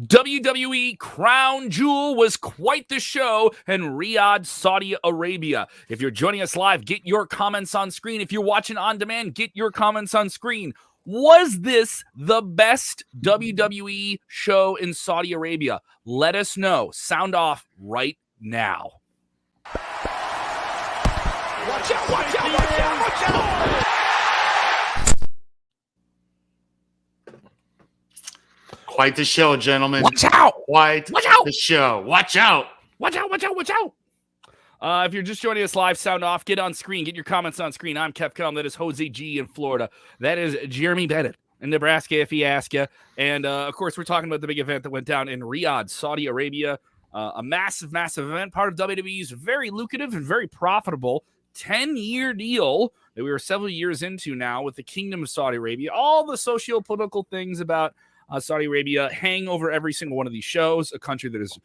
WWE Crown Jewel was quite the show in Riyadh, Saudi Arabia. If you're joining us live, get your comments on screen. If you're watching on demand, get your comments on screen. Was this the best WWE show in Saudi Arabia? Let us know. Sound off right now. Watch out, watch out, watch out, watch out! Quite the show, gentlemen. Watch out! Quite Watch out! the show. Watch out! Watch out, watch out, watch out! If you're just joining us live, sound off, get on screen, get your comments on screen. I'm Kellam. That is Jose G in Florida. That is Jeremy Bennett in Nebraska, if he asks you. And, of course, we're talking about the big event that went down in Riyadh, Saudi Arabia. A massive, massive event, part of WWE's very lucrative and very profitable 10-year deal that we are several years into now with the Kingdom of Saudi Arabia. All the socio-political things about Saudi Arabia hang over every single one of these shows, a country that is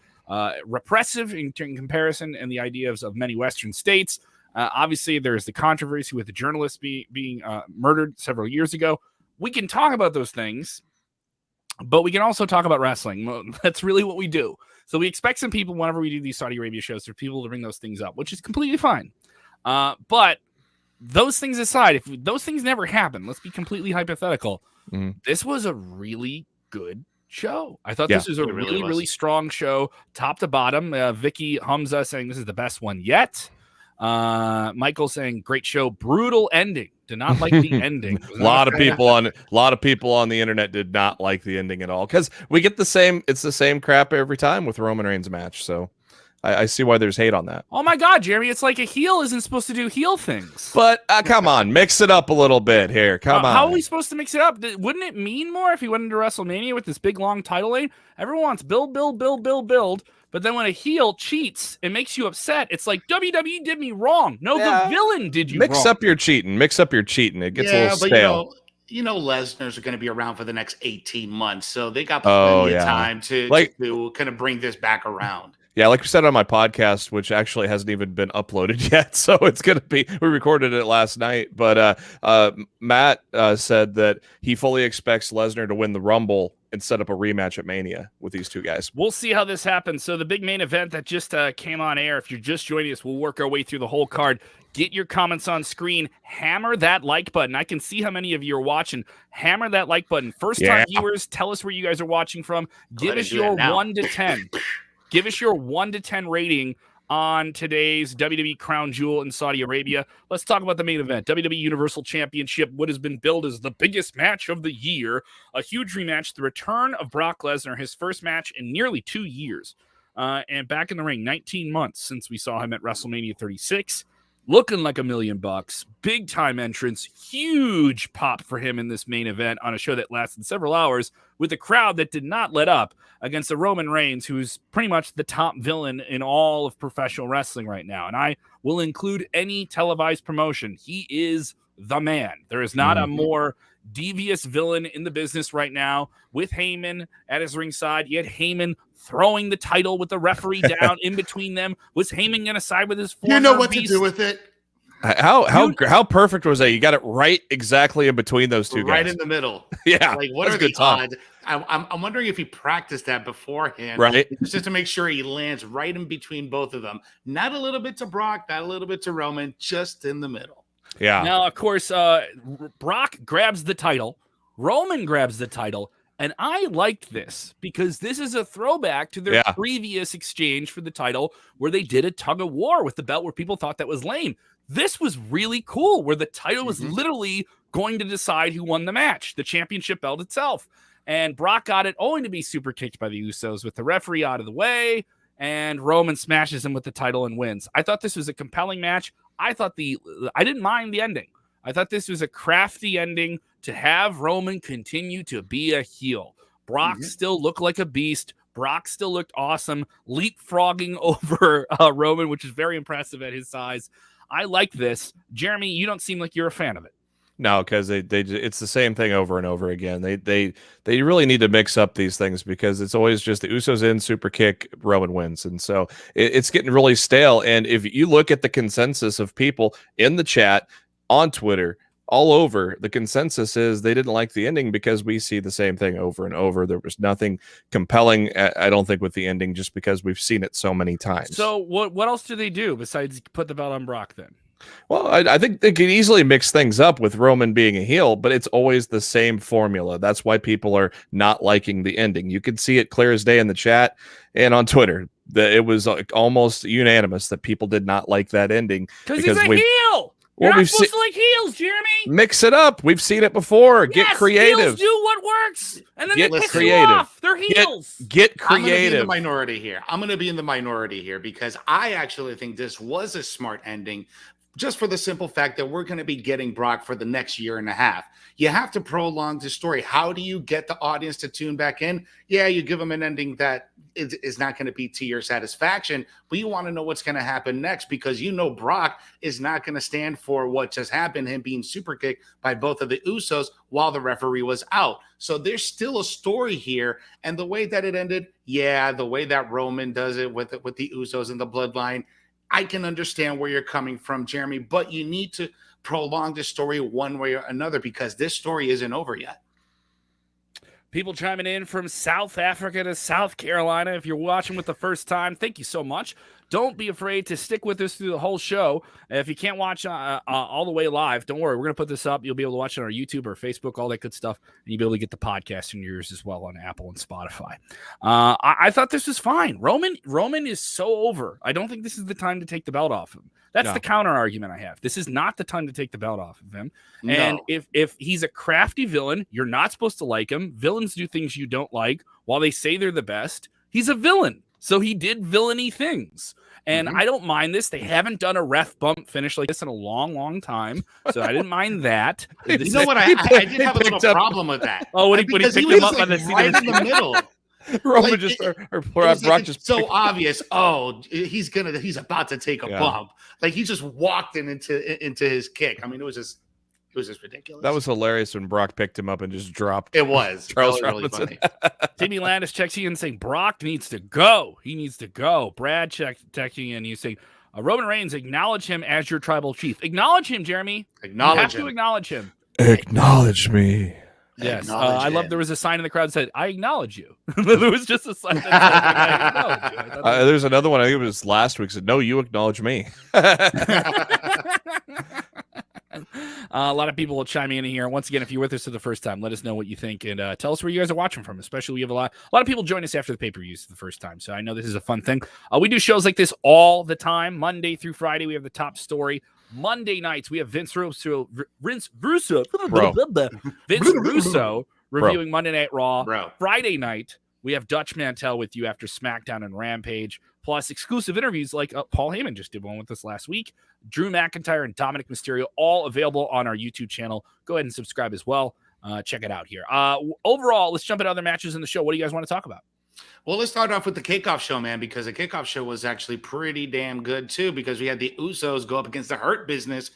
repressive in comparison and the ideas of many Western states. Obviously, there's the controversy with the journalist being murdered several years ago. We can talk about those things, but we can also talk about wrestling. That's really what we do. So we expect some people, whenever we do these Saudi Arabia shows, for people to bring those things up, which is completely fine. But those things aside, if those things never happen, let's be completely hypothetical. This was a really good show. I thought this was a really strong show, top to bottom. Vicky Hamza saying this is the best one yet. Michael saying great show, brutal ending. Did not like the ending. A lot of people on the internet did not like the ending at all because we get the same. It's the same crap every time with Roman Reigns match. So I see why there's hate on that. Oh my God, Jeremy! It's like a heel isn't supposed to do heel things. But come on, mix it up a little bit here. Come on. How are we supposed to mix it up? Wouldn't it mean more if he went into WrestleMania with this big long title reign? Everyone wants build. But then when a heel cheats, it makes you upset. It's like WWE did me wrong. No, the villain did you wrong. Mix up your cheating. It gets a little stale. You know Lesnar's are going to be around for the next 18 months, so they got plenty of time to kind of bring this back around. Yeah, like we said on my podcast, which actually hasn't even been uploaded yet, so it's going to be. We recorded it last night, but Matt said that he fully expects Lesnar to win the Rumble and set up a rematch at Mania with these two guys. We'll see how this happens. So the big main event that just came on air, if you're just joining us, we'll work our way through the whole card. Get your comments on screen. Hammer that like button. I can see how many of you are watching. Hammer that like button. First-time viewers, tell us where you guys are watching from. Give us your 1 to 10. Give us your 1 to 10 rating on today's WWE Crown Jewel in Saudi Arabia. Let's talk about the main event. WWE Universal Championship, what has been billed as the biggest match of the year. A huge rematch, the return of Brock Lesnar, his first match in nearly 2 years. And back in the ring, 19 months since we saw him at WrestleMania 36. Looking like $1 million. Big time entrance. Huge pop for him in this main event on a show that lasted several hours with a crowd that did not let up against a Roman Reigns, who's pretty much the top villain in all of professional wrestling right now. And I will include any televised promotion. He is the man. There is not a more devious villain in the business right now. With Heyman at his ringside, you had Heyman throwing the title with the referee down in between them. Was Heyman going to side with his former You know what beast? to do with it. How perfect was that? You got it right exactly in between those two guys. Right in the middle. Yeah. Like, what are the odds? I'm wondering if he practiced that beforehand. Right. Just to make sure he lands right in between both of them. Not a little bit to Brock, not a little bit to Roman, just in the middle. Yeah. Now, of course, Brock grabs the title. Roman grabs the title. And I liked this because this is a throwback to their previous exchange for the title where they did a tug of war with the belt where people thought that was lame. This was really cool where the title was literally going to decide who won the match, the championship belt itself. And Brock got it only to be super kicked by the Usos with the referee out of the way. And Roman smashes him with the title and wins. I thought this was a compelling match. I didn't mind the ending. I thought this was a crafty ending to have Roman continue to be a heel. Brock still looked like a beast. Brock still looked awesome, leapfrogging over Roman, which is very impressive at his size. I like this. Jeremy, you don't seem like you're a fan of it. No, because it's the same thing over and over again. They really need to mix up these things because it's always just the Usos in, super kick, Roman wins. And so it's getting really stale. And if you look at the consensus of people in the chat, on Twitter, all over, the consensus is they didn't like the ending because we see the same thing over and over. There was nothing compelling, I don't think, with the ending, just because we've seen it so many times. So what else do they do besides put the belt on Brock then? Well, I think they could easily mix things up with Roman being a heel, but it's always the same formula. That's why people are not liking the ending. You can see it clear as day in the chat and on Twitter. It was almost unanimous that people did not like that ending. Because he's a heel! You're not supposed to like heels, Jeremy. Mix it up. We've seen it before. Get creative. Heels do what works, and then get they piss creative. You off. They're heels. Get creative. I'm going to be in the minority here because I actually think this was a smart ending, just for the simple fact that we're going to be getting Brock for the next year and a half. You have to prolong the story. How do you get the audience to tune back in? Yeah, you give them an ending that is not going to be to your satisfaction, but you want to know what's going to happen next because you know Brock is not going to stand for what just happened, him being super kicked by both of the Usos while the referee was out. So there's still a story here. And the way that it ended, the way that Roman does it with the Usos and the bloodline, I can understand where you're coming from, Jeremy, but you need to prolong the story one way or another because this story isn't over yet. People chiming in from South Africa to South Carolina. If you're watching with the first time, thank you so much. Don't be afraid to stick with us through the whole show. If you can't watch all the way live, don't worry. We're going to put this up. You'll be able to watch it on our YouTube or Facebook, all that good stuff. And you'll be able to get the podcast in yours as well on Apple and Spotify. I thought this was fine. Roman is so over. I don't think this is the time to take the belt off him. That's the counter argument I have. This is not the time to take the belt off of him. No. And if he's a crafty villain, you're not supposed to like him. Villains do things you don't like while they say they're the best. He's a villain. So he did villainy things. And I don't mind this. They haven't done a ref bump finish like this in a long, long time. So I didn't mind that. You know what? I did have a little problem with that. Oh, when he picked him up on the right in the middle. Roman Brock just so obvious. Oh, he's about to take a bump. Like he just walked into his kick. I mean, it was just ridiculous. That was hilarious when Brock picked him up and just dropped. It was Charles really funny. Timmy Landis checks in saying Brock needs to go. He needs to go. Brad checking in. He's saying Roman Reigns, acknowledge him as your tribal chief. Acknowledge him, Jeremy. To acknowledge him. Acknowledge me. Yes, I love. There was a sign in the crowd that said, "I acknowledge you." There was just a sign that said, "I acknowledge you." There's another one. I think it was last week. Said, "No, you acknowledge me." A lot of people will chime in here. Once again, if you're with us for the first time, let us know what you think and tell us where you guys are watching from. Especially, we have a lot of people join us after the pay-per-views for the first time, so I know this is a fun thing. We do shows like this all the time, Monday through Friday. We have the top story. Monday nights we have Vince Russo reviewing Monday Night Raw. Bro. Friday night we have Dutch Mantel with you after SmackDown and Rampage, plus exclusive interviews like Paul Heyman just did one with us last week. Drew McIntyre and Dominic Mysterio, all available on our YouTube channel. Go ahead and subscribe as well. Check it out here. Overall, let's jump into other matches in the show. What do you guys want to talk about? Well, let's start off with the kickoff show, man, because the kickoff show was actually pretty damn good, too, because we had the Usos go up against the Hurt Business.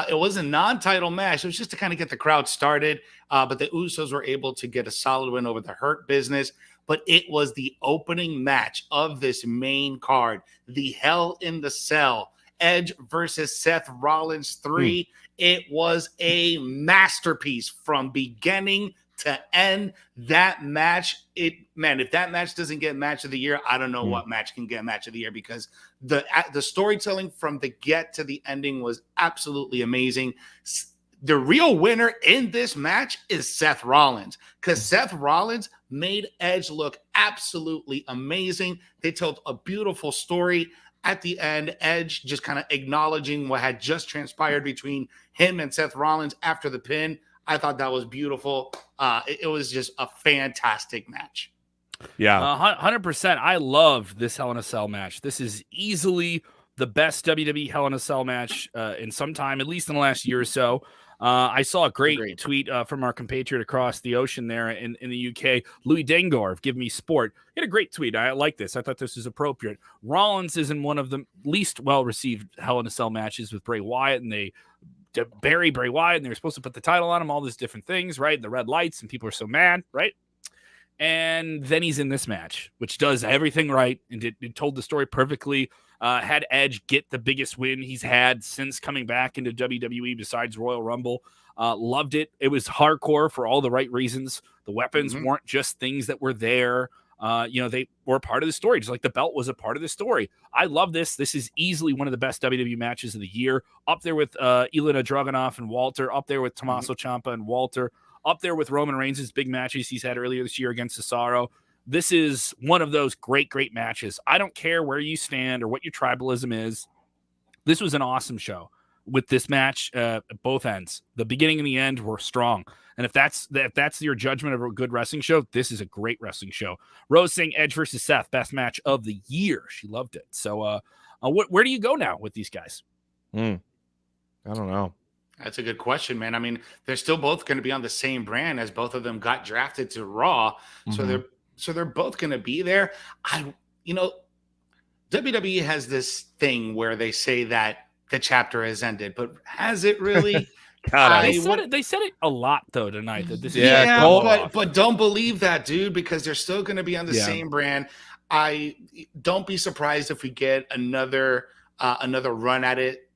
It was a non-title match. It was just to kind of get the crowd started, but the Usos were able to get a solid win over the Hurt Business. But it was the opening match of this main card, the Hell in the Cell, Edge versus Seth Rollins 3. It was a masterpiece from beginning to end. That match, if that match doesn't get match of the year, I don't know what match can get match of the year, because the storytelling from the get to the ending was absolutely amazing. The real winner in this match is Seth Rollins, because Seth Rollins made Edge look absolutely amazing. They told a beautiful story. At the end, Edge just kind of acknowledging what had just transpired between him and Seth Rollins after the pin. I thought that was beautiful. It was just a fantastic match. Yeah, 100%. I love this Hell in a Cell match. This is easily the best WWE Hell in a Cell match in some time, at least in the last year or so. I saw a great tweet from our compatriot across the ocean there in the UK, Louis Dangor of Give Me Sport. He had a great tweet. I like this. I thought this was appropriate. Rollins is in one of the least well-received Hell in a Cell matches with Bray Wyatt, and they bury Bray Wyatt, and they were supposed to put the title on him, all these different things, right? The red lights, and people are so mad, right? And then he's in this match, which does everything right and it told the story perfectly. Had Edge get the biggest win he's had since coming back into WWE besides Royal Rumble. Loved it. It was hardcore for all the right reasons. The weapons weren't just things that were there. They were part of the story, just like the belt was a part of the story. I love this. This is easily one of the best WWE matches of the year. Up there with Ilya Dragunov and Walter. Up there with Tommaso Ciampa and Walter. Up there with Roman Reigns' big matches he's had earlier this year against Cesaro. This is one of those great, great matches. I don't care where you stand or what your tribalism is. This was an awesome show with this match at both ends. The beginning and the end were strong. And if that's your judgment of a good wrestling show, this is a great wrestling show. Rose saying Edge versus Seth, best match of the year. She loved it. So where do you go now with these guys? I don't know. That's a good question, man. I mean, they're still both going to be on the same brand as both of them got drafted to Raw. So they're both going to be there. WWE has this thing where they say that the chapter has ended, but has it really? They said it a lot though tonight. That this but don't believe that, dude, because they're still going to be on the same brand. I don't be surprised if we get another run at it,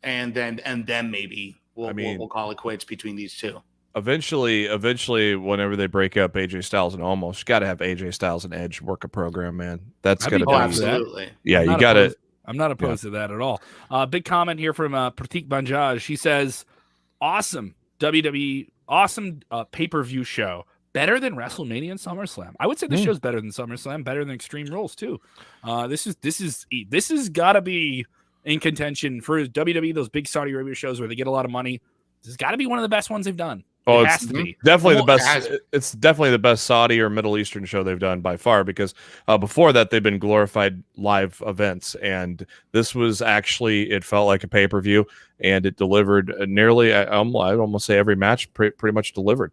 and then maybe we'll call it quits between these two. Eventually, whenever they break up AJ Styles and Omos, you got to have AJ Styles and Edge work a program, man. That's going to be absolutely. Yeah, you got to. I'm not opposed to that at all. Big comment here from Pratik Banjaj. She says, awesome WWE, awesome pay-per-view show. Better than WrestleMania and SummerSlam. I would say this show's better than SummerSlam, better than Extreme Rules too. This is got to be in contention for WWE, those big Saudi Arabia shows where they get a lot of money. This has got to be one of the best ones they've done. Oh, it has to be. Definitely the best. It's definitely the best Saudi or Middle Eastern show they've done by far, because before that they've been glorified live events, and this was actually, it felt like a pay-per-view, and it delivered nearly. I'd almost say every match pretty much delivered.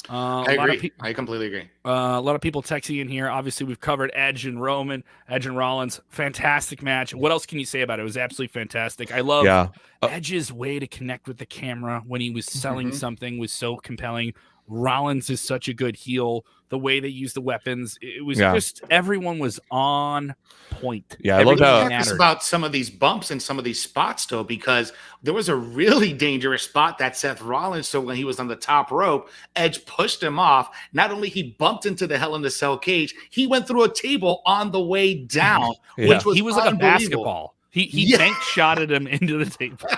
I agree. I completely agree. A lot of people texting in here. Obviously, we've covered Edge and Rollins. Fantastic match. What else can you say about it? It was absolutely fantastic. I love Edge's way to connect with the camera when he was selling something was so compelling. Rollins is such a good heel. The way they use the weapons, it was just everyone was on point. Yeah, I love how about some of these bumps and some of these spots though, because there was a really dangerous spot that Seth Rollins. So when he was on the top rope, Edge pushed him off. Not only he bumped into the Hell in the Cell cage, he went through a table on the way down, which was he was like a basketball. He bank shotted him into the table,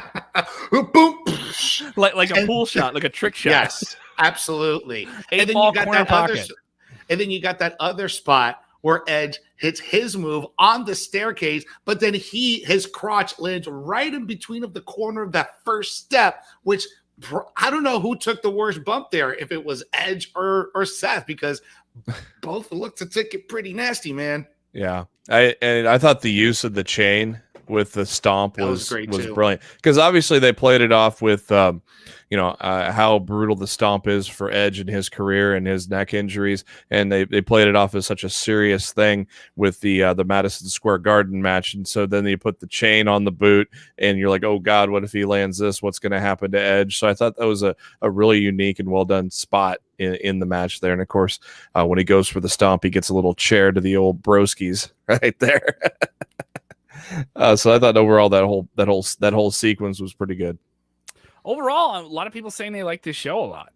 boom, like a pool shot, like a trick shot. Yes, absolutely. And then you got that other spot where Edge hits his move on the staircase, but then his crotch lands right in between of the corner of that first step, which I don't know who took the worst bump there, if it was Edge or Seth, because both looked to take it pretty nasty, man. Yeah, I thought the use of the chain with the stomp was brilliant, because obviously they played it off with how brutal the stomp is for Edge in his career and his neck injuries, and they played it off as such a serious thing with the Madison Square Garden match, and so then they put the chain on the boot, and you're like, oh god, what if he lands this? What's going to happen to Edge? So I thought that was a really unique and well done spot in the match there, and of course when he goes for the stomp, he gets a little chair to the old broskies right there. So I thought overall that whole sequence was pretty good. Overall, a lot of people saying they like this show a lot,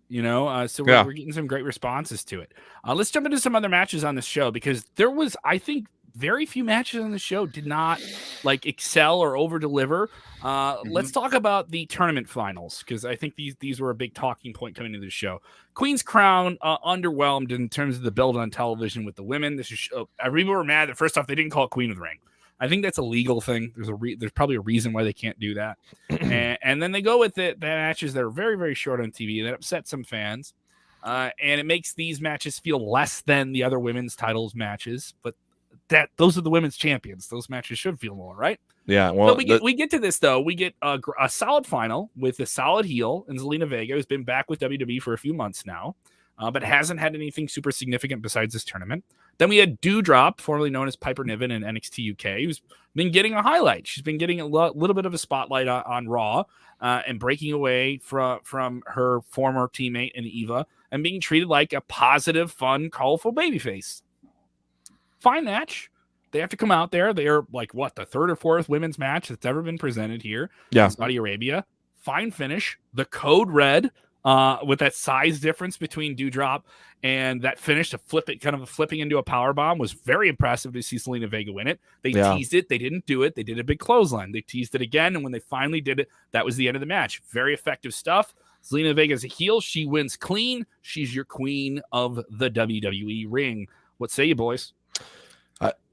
so we're getting some great responses to it. Let's jump into some other matches on this show, because there was, I think, very few matches on the show did not excel or over deliver. Let's talk about the tournament finals, because I think these were a big talking point coming into the show. Queen's Crown underwhelmed in terms of the build on television with the women. This is people were mad that first off they didn't call it Queen of the Ring. I think that's a legal thing. There's probably a reason why they can't do that. and then they go with the matches that are very, very short on TV. That upset some fans. And it makes these matches feel less than the other women's titles matches. But those are the women's champions. Those matches should feel more, right? Yeah. Well, so we get to this, though. We get a solid final with a solid heel in Zelina Vega, who's been back with WWE for a few months now. but hasn't had anything super significant besides this tournament. Then we had Doudrop, formerly known as Piper Niven in NXT UK, who's been getting a highlight. She's been getting a little bit of a spotlight on Raw and breaking away from her former teammate in Eva and being treated like a positive, fun, colorful babyface. Fine match. They have to come out there. They are like, what, the third or fourth women's match that's ever been presented here in Saudi Arabia. Fine finish. The code red with that size difference between Doudrop and that finish to flip it, kind of flipping into a power bomb, was very impressive to see Zelina Vega win it. They teased it. They didn't do it. They did a big clothesline. They teased it again. And when they finally did it, that was the end of the match. Very effective stuff. Zelina Vega's a heel. She wins clean. She's your queen of the WWE ring. What say you, boys?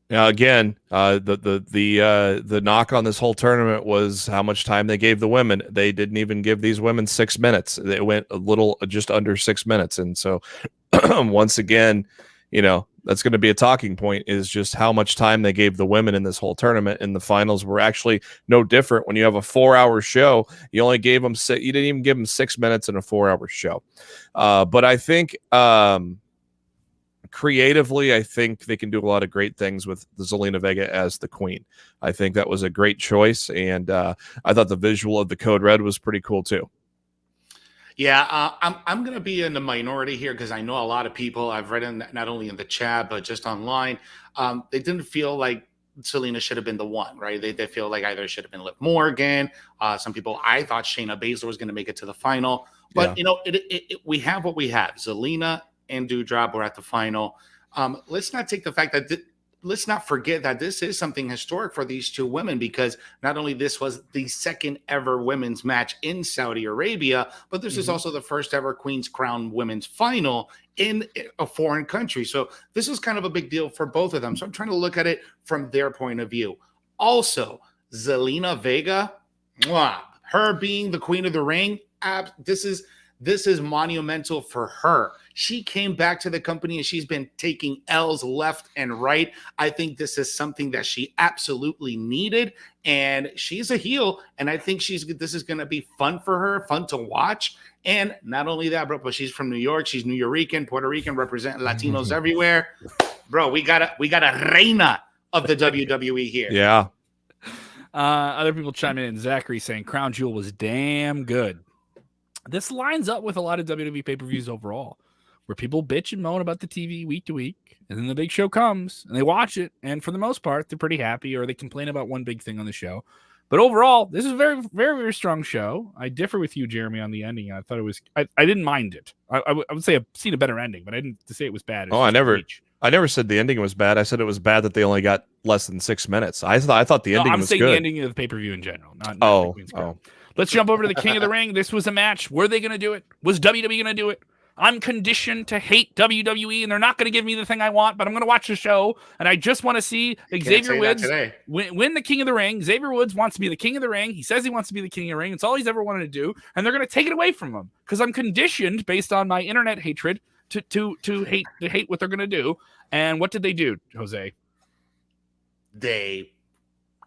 Again, the knock on this whole tournament was how much time they gave the women. They didn't even give these women 6 minutes. They went just under 6 minutes. And so once again, that's going to be a talking point, is just how much time they gave the women in this whole tournament. And the finals were actually no different. When you have a 4-hour show, you only gave them you didn't even give them 6 minutes in a 4-hour show. But I think, creatively, I think they can do a lot of great things with the Zelina Vega as the queen. I think that was a great choice, and I thought the visual of the code red was pretty cool too. Yeah, I'm going to be in the minority here because I know a lot of people, I've read in not only in the chat but just online, they didn't feel like Zelina should have been the one, right? They feel like either it should have been Liv Morgan. Some people, I thought Shayna Baszler was going to make it to the final, but we have what we have. Zelina and Doudrop were at the final. Let's not take the fact that let's not forget that this is something historic for these two women, because not only this was the second ever women's match in Saudi Arabia, but this is also the first ever Queen's Crown women's final in a foreign country. So this is kind of a big deal for both of them. So I'm trying to look at it from their point of view. Also, Zelina Vega, her being the queen of the ring, this is monumental for her. She came back to the company and she's been taking L's left and right. I think this is something that she absolutely needed, and she's a heel, and I think this is going to be fun for her, fun to watch. And not only that, bro, but she's from New York. She's New Yorican, Puerto Rican, representing Latinos everywhere. Bro, we got a reina of the WWE here. Yeah. Other people chime in. Zachary saying Crown Jewel was damn good. This lines up with a lot of WWE pay-per-views overall, where people bitch and moan about the TV week to week, and then the big show comes, and they watch it, and for the most part, they're pretty happy, or they complain about one big thing on the show. But overall, this is a very, very, very strong show. I differ with you, Jeremy, on the ending. I thought it was... I didn't mind it. I would say I've seen a better ending, but I didn't say it was bad. I never said the ending was bad. I said it was bad that they only got less than 6 minutes. I thought the ending was good. I'm saying the ending of the pay-per-view in general, not the Queen's Crown. Let's jump over to the King of the Ring. This was a match. Were they going to do it? Was WWE going to do it? I'm conditioned to hate WWE, and they're not going to give me the thing I want, but I'm going to watch the show, and I just want to see Xavier Woods win the King of the Ring. Xavier Woods wants to be the King of the Ring. He says he wants to be the King of the Ring. It's all he's ever wanted to do, and they're going to take it away from him because I'm conditioned, based on my internet hatred, to hate what they're going to do. And what did they do, Jose? They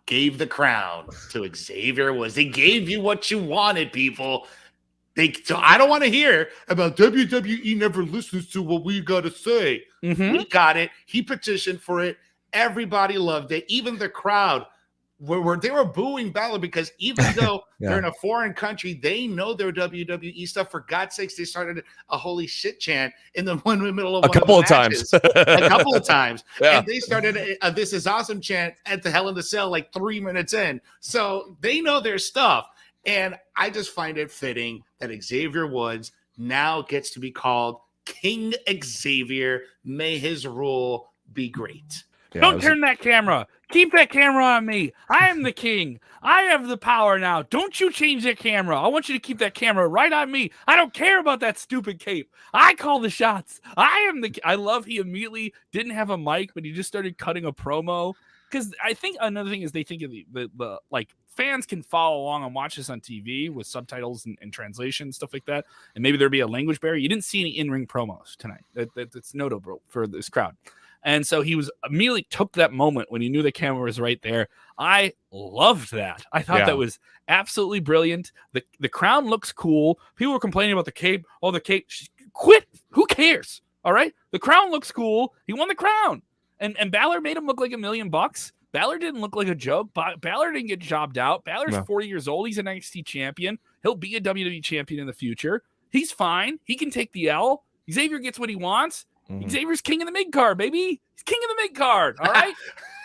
gave the crown to Xavier Woods. They gave you what you wanted, people. So I don't want to hear about WWE never listens to what we got to say. We got it. He petitioned for it. Everybody loved it. Even the crowd they were booing Balor because even though they're in a foreign country, they know their WWE stuff. For God's sakes, they started a holy shit chant in the middle of a couple of times. A couple of times. And they started a This Is Awesome chant at the Hell in the Cell like 3 minutes in. So they know their stuff. And I just find it fitting that Xavier Woods now gets to be called King Xavier. May his rule be great. Don't turn that camera. Keep that camera on me. I am the king. I have the power now. Don't you change that camera. I want you to keep that camera right on me. I don't care about that stupid cape. I call the shots. I love he immediately didn't have a mic, but he just started cutting a promo. Because I think another thing is they think of the like fans can follow along and watch this on TV with subtitles and translation, stuff like that. And maybe there'd be a language barrier. You didn't see any in-ring promos tonight. That's notable for this crowd. And so he was immediately took that moment when he knew the camera was right there. I loved that. I thought that was absolutely brilliant. The crown looks cool. People were complaining about the cape. Oh, the cape. Quit. Who cares? cares? All right. The crown looks cool. He won the crown. And Balor made him look like $1 million. Balor didn't look like a joke. Balor didn't get jobbed out. Balor's 40 years old. He's an NXT champion. He'll be a WWE champion in the future. He's fine. He can take the L. Xavier gets what he wants. Xavier's king of the mid card, baby. He's king of the mid card. All right.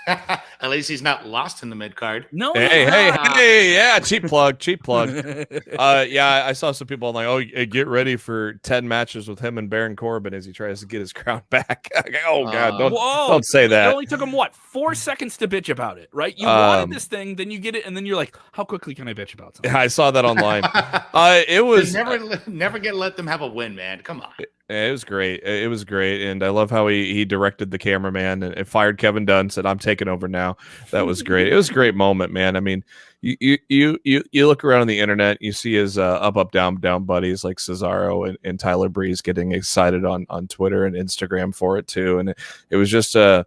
At least he's not lost in the mid card. No. Hey, yeah, cheap plug. Yeah, I saw some people like, oh, get ready for 10 matches with him and Baron Corbin as he tries to get his crown back. Oh God, don't say that. It only took him 4 seconds to bitch about it, right? You wanted this thing, then you get it, and then you're like, how quickly can I bitch about something? I saw that online. It was never let them have a win, man. Come on. It was great. It was great, and I love how he directed the cameraman and fired Kevin Dunn. Said, "I'm taking over now." That was great. It was a great moment, man. I mean, you look around on the internet, you see his up down buddies like Cesaro and Tyler Breeze getting excited on Twitter and Instagram for it too, and it was just a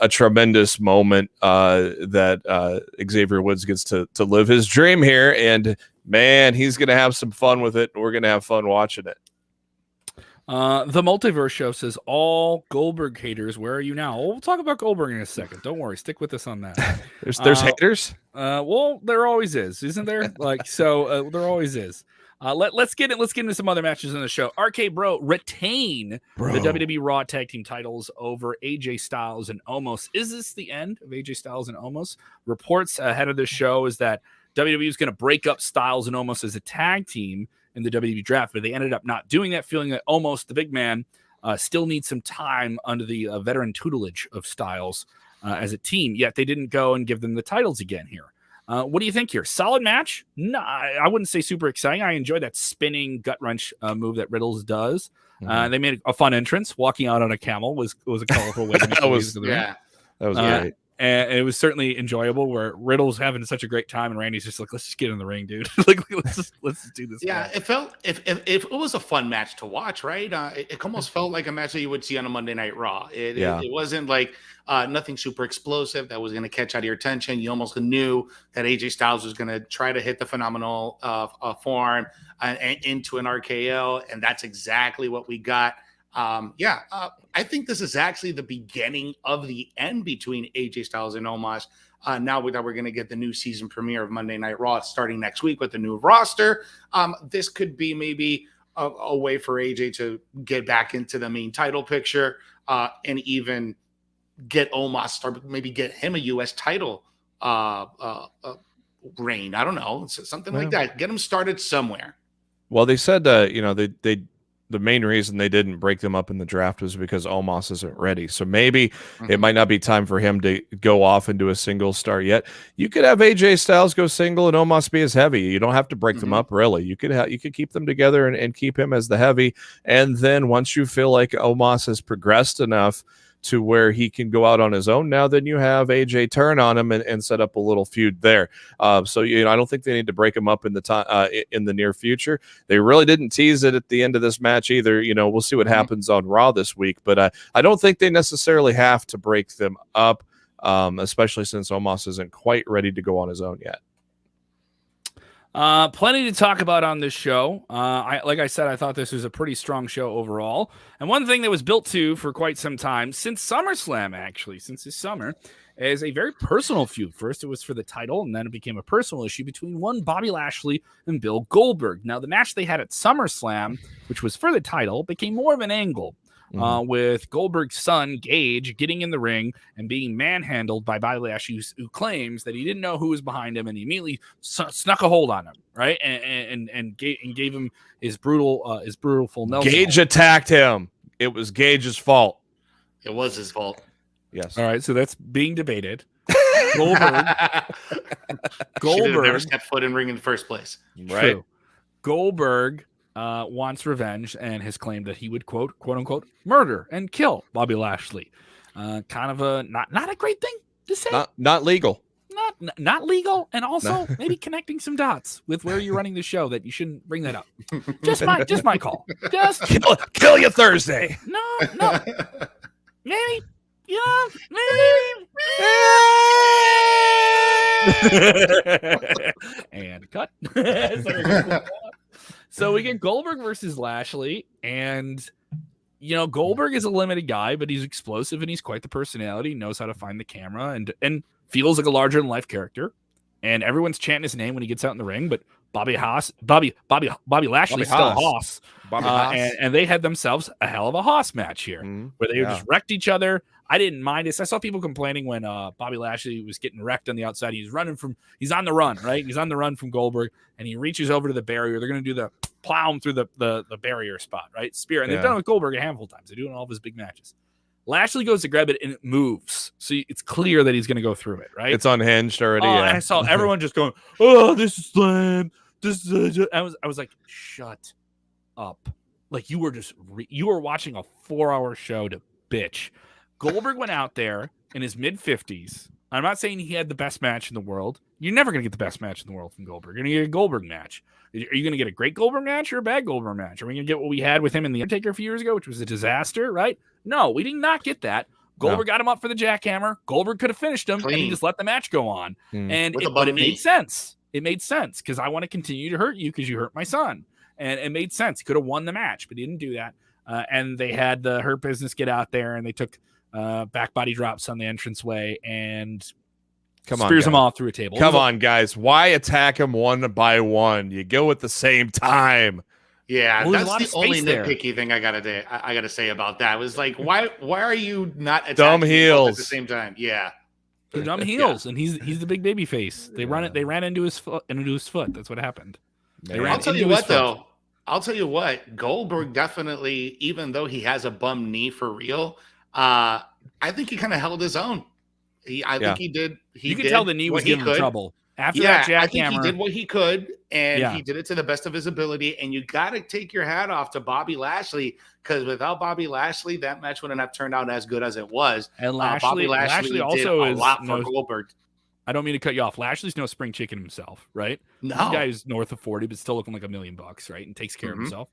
tremendous moment that Xavier Woods gets to live his dream here, and man, he's gonna have some fun with it, and we're gonna have fun watching it. The Multiverse Show says, all Goldberg haters, where are you now? We'll talk about Goldberg in a second. Don't worry. Stick with us on that. There's haters? Well, there always is, isn't there? There always is. Let's get into some other matches in the show. RK Bro retain the WWE Raw Tag Team titles over AJ Styles and Omos. Is this the end of AJ Styles and Omos? Reports ahead of the show is that WWE is going to break up Styles and Omos as a tag team in the WWE draft, but they ended up not doing that, feeling that Omos, the big man, still needs some time under the veteran tutelage of Styles as a team, yet they didn't go and give them the titles again here. What do you think here? Solid match? No, I wouldn't say super exciting. I enjoy that spinning gut wrench move that Riddles does. They made a fun entrance. Walking out on a camel was a colorful way to make that was great. And it was certainly enjoyable where Riddle's having such a great time and Randy's just like, let's just get in the ring, dude. let's just do this. Yeah, it felt if it was a fun match to watch, right? It almost felt like a match that you would see on a Monday Night Raw. It wasn't like nothing super explosive that was going to catch out of your attention. You almost knew that AJ Styles was going to try to hit the phenomenal form into an RKO, and that's exactly what we got. I think this is actually the beginning of the end between AJ Styles and Omos. Now that we're going to get the new season premiere of Monday Night Raw starting next week with the new roster, this could be maybe a way for AJ to get back into the main title picture and even get Omos, or maybe get him a U.S. title reign. I don't know, something like that. Get him started somewhere. Well, they said the main reason they didn't break them up in the draft was because Omos isn't ready. So maybe it might not be time for him to go off and do a single star yet. You could have AJ Styles go single and Omos be as heavy. You don't have to break them up, really. You could keep them together and keep him as the heavy. And then once you feel like Omos has progressed enough to where he can go out on his own now, then you have AJ turn on him and set up a little feud there. So I don't think they need to break him up in the near future. They really didn't tease it at the end of this match either. We'll see what happens on Raw this week, but I don't think they necessarily have to break them up, especially since Omos isn't quite ready to go on his own yet. Plenty to talk about on this show. Like I said, I thought this was a pretty strong show overall. And one thing that was built to for quite some time, since SummerSlam, actually, since this summer, is a very personal feud. First, it was for the title, and then it became a personal issue between one Bobby Lashley and Bill Goldberg. Now, the match they had at SummerSlam, which was for the title, became more of an angle. With Goldberg's son, Gage, getting in the ring and being manhandled by Bobby Lashley, who claims that he didn't know who was behind him and he immediately snuck a hold on him, right? And gave him his brutal full Nelson. Gage attacked him. It was Gage's fault. It was his fault. Yes. All right, so that's being debated. Goldberg never stepped foot in ring in the first place. Right. True. Goldberg wants revenge and has claimed that he would quote unquote murder and kill Bobby Lashley. Kind of a not a great thing to say. Not legal. Not legal, and also maybe connecting some dots with where you're running the show that you shouldn't bring that up. Just my call. Just kill you Thursday. No. Maybe. Yeah, maybe. And cut. So we get Goldberg versus Lashley, and Goldberg is a limited guy, but he's explosive and he's quite the personality. He knows how to find the camera and feels like a larger than life character. And everyone's chanting his name when he gets out in the ring. But Bobby Lashley's still a Hoss. And they had themselves a hell of a Hoss match here, where they just wrecked each other. I didn't mind this. I saw people complaining when Bobby Lashley was getting wrecked on the outside. He's on the run, right? He's on the run from Goldberg, and he reaches over to the barrier. They're going to do the plow him through the barrier spot, right? Spear. And they've done it with Goldberg a handful of times. They do it in all of his big matches. Lashley goes to grab it, and it moves. So it's clear that he's going to go through it, right? It's unhinged already. And I saw everyone just going, "Oh, this is slam. This is." I was like, "Shut up!" Like you were watching a 4-hour show to bitch. Goldberg went out there in his mid-50s. I'm not saying he had the best match in the world. You're never going to get the best match in the world from Goldberg. You're going to get a Goldberg match. Are you going to get a great Goldberg match or a bad Goldberg match? Are we going to get what we had with him in The Undertaker a few years ago, which was a disaster, right? No, we did not get that. Goldberg got him up for the jackhammer. Goldberg could have finished him, and he just let the match go on. But it made sense. It made sense because I want to continue to hurt you because you hurt my son. And it made sense. He could have won the match, but he didn't do that. And they had the Hurt Business get out there, and they took back body drops on the entranceway and spears them off through a table. Come on, guys. Why attack him one by one? You go at the same time. Yeah, that's the only nitpicky thing I gotta say about that. Was like, why are you not attacking dumb heels at the same time? Yeah, they're dumb heels, and he's the big baby face. They ran into his foot. That's what happened. I'll tell you what, though. I'll tell you what. Goldberg definitely, even though he has a bum knee for real, I think he kind of held his own. I think he did. You could tell the knee was giving him trouble. After that jackhammer, I think he did what he could, and he did it to the best of his ability. And you got to take your hat off to Bobby Lashley, because without Bobby Lashley, that match wouldn't have turned out as good as it was. And Bobby Lashley also did a lot for Goldberg. I don't mean to cut you off. Lashley's no spring chicken himself, right? No, this guy's north of 40, but still looking like $1 million, right? And takes care of himself.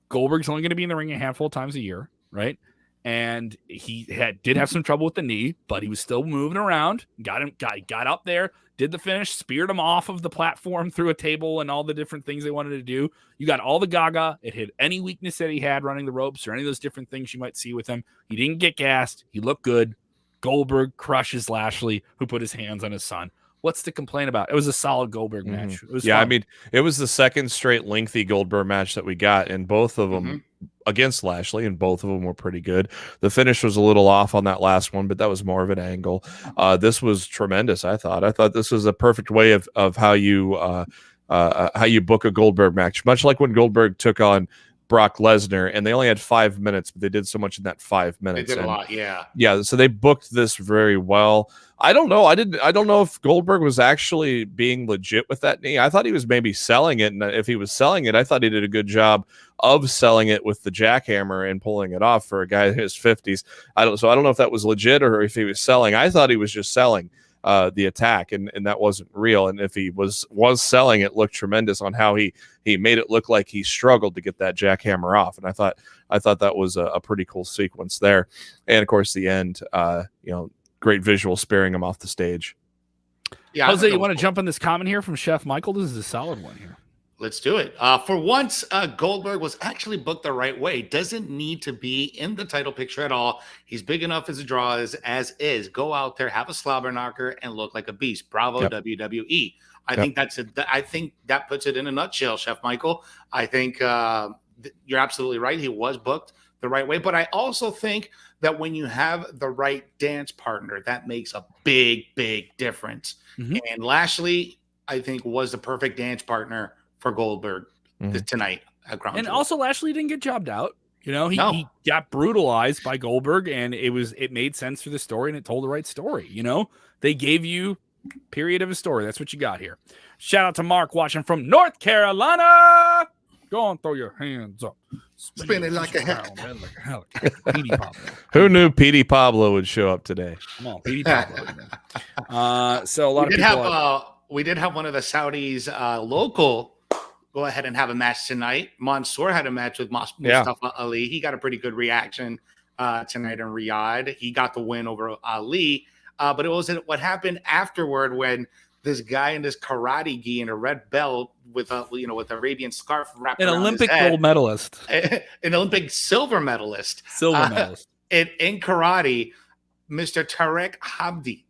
Goldberg's only going to be in the ring a handful of times a year, right? And he did have some trouble with the knee, but he was still moving around. Got up there, did the finish, speared him off of the platform through a table and all the different things they wanted to do. You got all the gaga. It hit any weakness that he had running the ropes or any of those different things you might see with him. He didn't get gassed. He looked good. Goldberg crushes Lashley, who put his hands on his son. What's to complain about? It was a solid Goldberg match. It was fun. I mean, it was the second straight lengthy Goldberg match that we got, and both of them against Lashley, and both of them were pretty good. The finish was a little off on that last one, but that was more of an angle. This was tremendous, I thought. I thought this was a perfect way of how you book a Goldberg match, much like when Goldberg took on Brock Lesnar, and they only had 5 minutes, but they did so much in that 5 minutes. They did a lot, yeah. So they booked this very well. I don't know. I don't know if Goldberg was actually being legit with that knee. I thought he was maybe selling it, and if he was selling it, I thought he did a good job of selling it with the jackhammer and pulling it off for a guy in his 50s. I don't know if that was legit or if he was selling. I thought he was just selling the attack, and that wasn't real. And if he was selling, it looked tremendous on how he made it look like he struggled to get that jackhammer off. And I thought that was a pretty cool sequence there. And of course, the end, great visual sparing him off the stage. Yeah, Jose, you want to jump on this comment here from Chef Michael? This is a solid one here. Let's do it. For once, Goldberg was actually booked the right way. Doesn't need to be in the title picture at all. He's big enough as a draw as is. Go out there, have a slobber knocker, and look like a beast. Bravo, WWE. I think I think that puts it in a nutshell, Chef Michael. I think you're absolutely right. He was booked the right way. But I also think that when you have the right dance partner, that makes a big, big difference. And Lashley, I think, was the perfect dance partner for Goldberg tonight at Crown Jewel. Also, Lashley didn't get jobbed out. He got brutalized by Goldberg, and it made sense for the story, and it told the right story. They gave you period of a story. That's what you got here. Shout out to Mark watching from North Carolina. Go on, throw your hands up. Spin it like a helicopter. Petey Pablo. Who knew Petey Pablo would show up today? Come on, Petey Pablo. So a lot of people. We did have one of the Saudis local go ahead and have a match tonight. Mansoor had a match with Mustafa Ali. He got a pretty good reaction tonight in Riyadh. He got the win over Ali. But it was what happened afterward when this guy in this karate gi and a red belt with a with Arabian scarf wrapped An around Olympic his head. gold medalist, An Olympic silver medalist. In karate, Mr. Tariq Hamdi.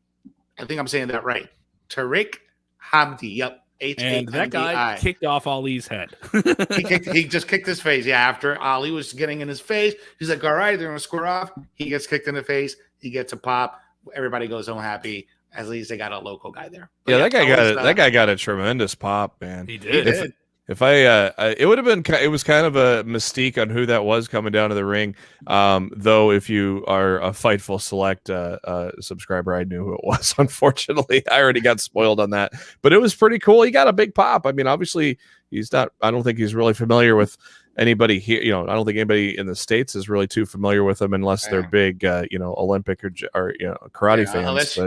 I think I'm saying that right. Tariq Hamdi. Yep. And that guy kicked off Ali's head. he just kicked his face. Yeah, after Ali was getting in his face, he's like, all right, they're going to square off. He gets kicked in the face. He gets a pop. Everybody goes home happy. At least they got a local guy there. But that guy got a tremendous pop, man. He did. If it would have been, it was kind of a mystique on who that was coming down to the ring. Though, if you are a Fightful Select subscriber, I knew who it was. Unfortunately, I already got spoiled on that, but it was pretty cool. He got a big pop. I mean, obviously, he's not. I don't think he's really familiar with anybody here. I don't think anybody in the States is really too familiar with him unless they're big, Olympic or karate fans. Unless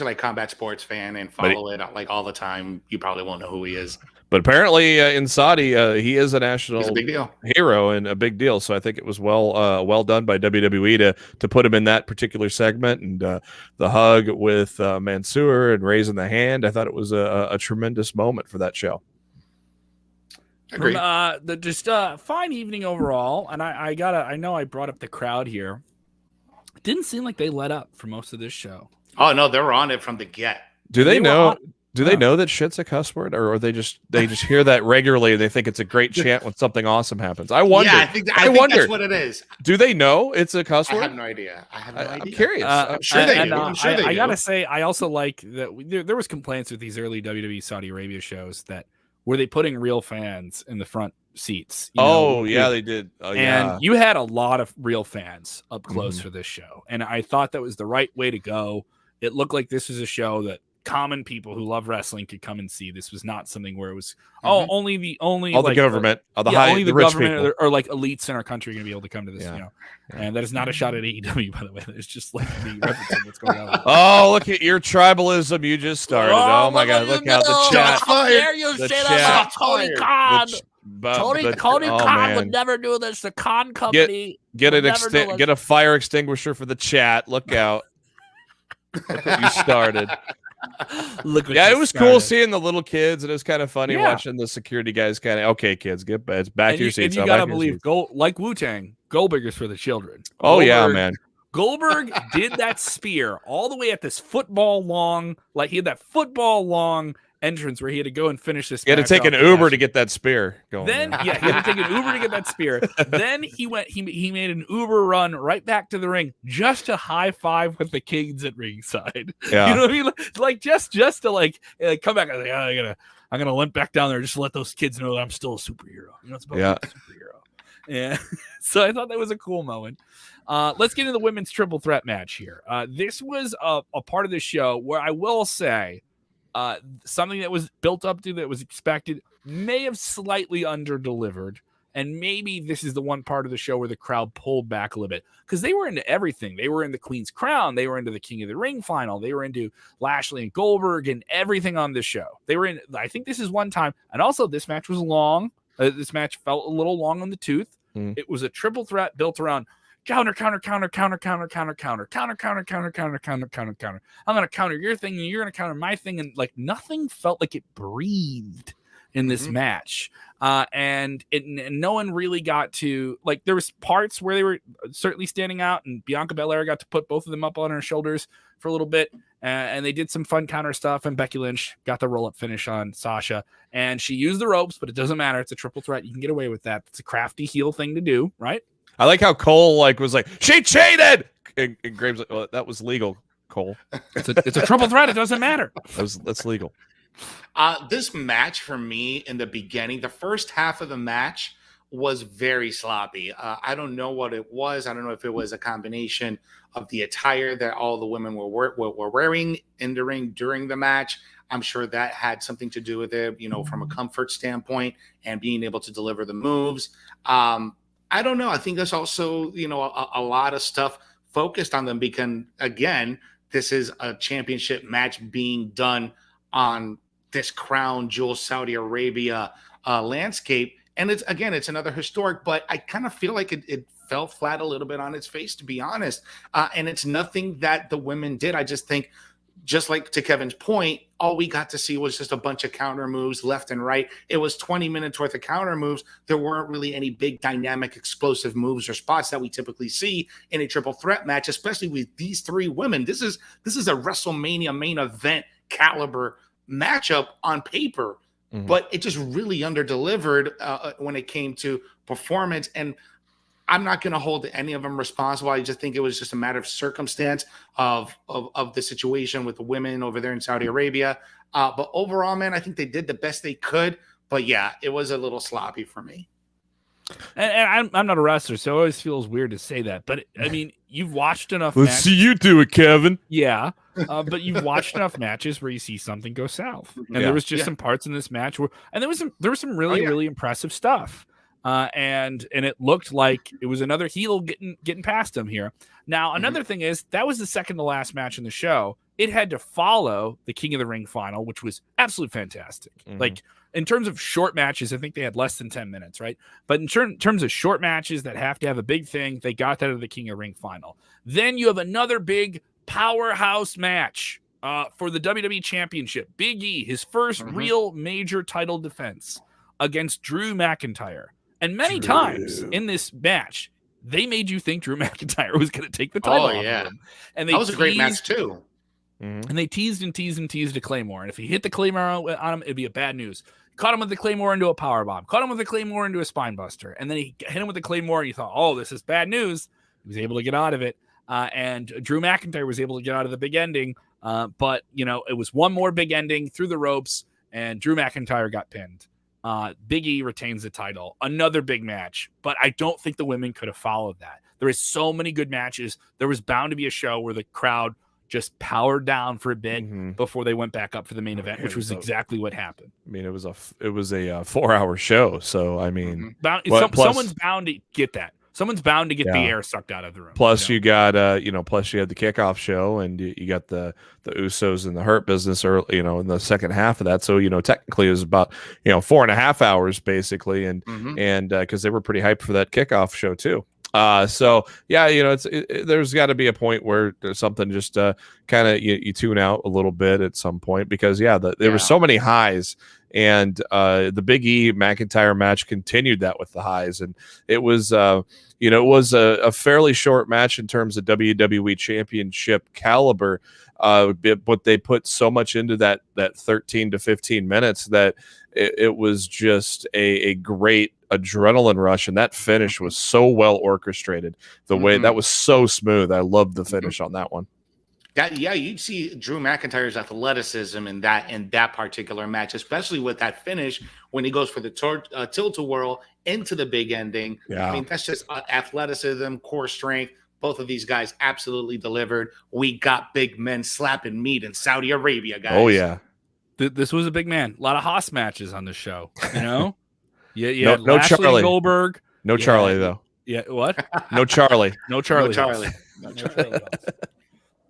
you're like combat sports fan and follow it like all the time, you probably won't know who he is. But apparently in Saudi, he is a national big deal. hero and a big deal. So I think it was well done by WWE to put him in that particular segment. And the hug with Mansoor and raising the hand, I thought it was a tremendous moment for that show. Agreed. Fine evening overall. And I know I brought up the crowd here. It didn't seem like they let up for most of this show. Oh no, they were on it from the get. Do they know? Do they know that shit's a cuss word, or they just hear that regularly and they think it's a great chant when something awesome happens? I wonder. Yeah, I think that's what it is. Do they know it's a cuss word? I have no idea. I'm curious. I'm sure they do. I gotta say, I also like that there was complaints with these early WWE Saudi Arabia shows that were they putting real fans in the front seats? They did. And you had a lot of real fans up close for this show, and I thought that was the right way to go. It looked like this was a show that common people who love wrestling could come and see. This was not something where it was only the government, only the rich government people. or like elites in our country are going to be able to come to this. And that is not a shot at AEW, by the way. It's just like the referencing what's going on. Oh, look at your tribalism you just started. Oh my God, look out the chat. How dare you say that about Tony Khan? Tony Khan would never do this. The Khan company get a fire extinguisher for the chat. Look out. Look what you started. It was cool seeing the little kids, and it was kind of funny watching the security guys kind of, okay, kids, get back to your seats. And you gotta believe, like Wu-Tang, Goldberg is for the children. Man. Goldberg did that spear all the way at this football long, like he had that football long entrance where he had to go and finish this. He had to take an Uber to get that spear going. Then he had to take an Uber to get that spear. Then he made an Uber run right back to the ring just to high five with the Kings at ringside. Yeah. You know what I mean? Like just to like come back. I was like, I'm gonna limp back down there just to let those kids know that I'm still a superhero. It's about being a superhero. Yeah. So I thought that was a cool moment. Let's get into the women's triple threat match here. This was a part of the show where I will say something that was built up to that was expected may have slightly under-delivered, and maybe this is the one part of the show where the crowd pulled back a little bit because they were into everything. They were in the Queen's Crown. They were into the King of the Ring final. They were into Lashley and Goldberg and everything on this show. They were in. I think this is one time, and also this match was long. This match felt a little long on the tooth. It was a triple threat built around counter. I'm going to counter your thing and you're going to counter my thing. And like nothing felt like it breathed in this match. And no one really got to, like, there was parts where they were certainly standing out, and Bianca Belair got to put both of them up on her shoulders for a little bit. And they did some fun counter stuff, and Becky Lynch got the roll-up finish on Sasha, and she used the ropes, but it doesn't matter. It's a triple threat. You can get away with that. It's a crafty heel thing to do, right? I like how Cole was like, she cheated, and Graves like, well, that was legal, Cole. It's a triple threat. It doesn't matter. That's legal. This match for me in the beginning, the first half of the match was very sloppy. I don't know what it was. I don't know if it was a combination of the attire that all the women were wearing in the ring during the match. I'm sure that had something to do with it, from a comfort standpoint and being able to deliver the moves. I don't know. I think there's also, a lot of stuff focused on them because, again, this is a championship match being done on this Crown Jewel Saudi Arabia landscape. And it's another historic, but I kind of feel like it fell flat a little bit on its face, to be honest. And it's nothing that the women did. I just think just like to Kevin's point, all we got to see was just a bunch of counter moves left and right. It was 20 minutes worth of counter moves. There weren't really any big dynamic explosive moves or spots that we typically see in a triple threat match, especially with these three women. This is a WrestleMania main event caliber matchup on paper, but it just really under-delivered when it came to performance. And I'm not going to hold any of them responsible. I just think it was just a matter of circumstance of the situation with the women over there in Saudi Arabia. But overall, man, I think they did the best they could. But yeah, it was a little sloppy for me. And I'm not a wrestler, so it always feels weird to say that. But I mean, you've watched enough. Let's see you do it, Kevin. Yeah, but you've watched enough matches where you see something go south, and there was just some parts in this match where, and there was some really impressive stuff. And it looked like it was another heel getting past him here. Now, another thing is that was the second to last match in the show. It had to follow the King of the Ring final, which was absolutely fantastic. Like in terms of short matches, I think they had less than 10 minutes, right? But in terms of short matches that have to have a big thing, they got that of the King of the Ring final. Then you have another big powerhouse match for the WWE Championship. Big E, his first real major title defense against Drew McIntyre. And many times in this match, they made you think Drew McIntyre was going to take the title off of him. And that was a great match too. And they teased a Claymore. And if he hit the Claymore on him, it'd be a bad news. Caught him with the Claymore into a powerbomb. Caught him with the Claymore into a spine buster. And then he hit him with the Claymore, and you thought, oh, this is bad news. He was able to get out of it. And Drew McIntyre was able to get out of the big ending. But, it was one more big ending through the ropes, and Drew McIntyre got pinned. Big E retains the title. Another big match, but I don't think the women could have followed that. There is so many good matches. There was bound to be a show where the crowd just powered down for a bit before they went back up for the main event, which was exactly what happened. I mean, it was a 4-hour show, so I mean, someone's bound to get that. Someone's bound to get the air sucked out of the room. Plus, you got, plus you had the kickoff show, and you got the Usos and the Hurt Business, or in the second half of that. So technically it was about 4.5 hours basically, and because they were pretty hyped for that kickoff show too. So yeah, there's got to be a point where there's something just kind of you tune out a little bit at some point, because there were so many highs. And the Big E McIntyre match continued that with the highs, and it was it was a fairly short match in terms of WWE Championship caliber, but they put so much into that 13 to 15 minutes that it was just a great adrenaline rush, and that finish was so well orchestrated. The way that was so smooth, I loved the finish on that one. You'd see Drew McIntyre's athleticism in that particular match, especially with that finish when he goes for the tilt-a-whirl into the big ending. I mean, that's just athleticism, core strength. Both of these guys absolutely delivered. We got big men slapping meat in Saudi Arabia, guys. Oh, yeah. This was a big man. A lot of Haas matches on the show, no Lashley, Charlie. Goldberg. No Charlie, though. Yeah, what? No Charlie. No Charlie.